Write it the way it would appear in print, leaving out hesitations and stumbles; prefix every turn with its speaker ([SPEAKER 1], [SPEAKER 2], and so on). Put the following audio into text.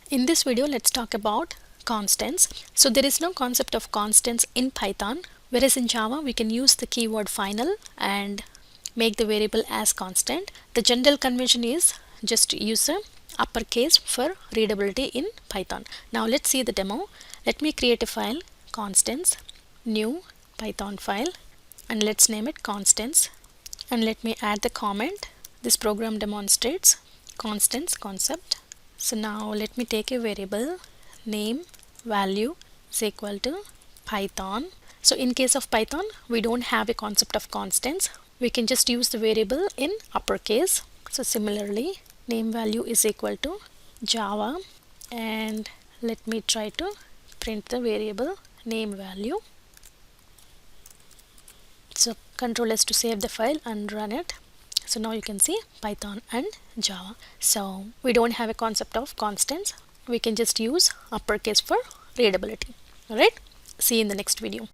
[SPEAKER 1] In this video, let's talk about constants. So there is no concept of constants in Python, whereas in Java we can use the keyword final and make the variable as constant. The general convention is just use a uppercase for readability in Python. Now let's see the demo. Let me create a file, constants, new Python file, and let's name it constants, and let me add the comment. This program demonstrates constants concept. So now let me take a variable name value is equal to Python. So in case of Python, we don't have a concept of constants. We can just use the variable in uppercase. So similarly, name value is equal to Java, and let me try to print the variable name value. So Control S to save the file and run it. So now you can see Python and Java. So we don't have a concept of constants. We can just use uppercase for readability. Alright, see you in the next video.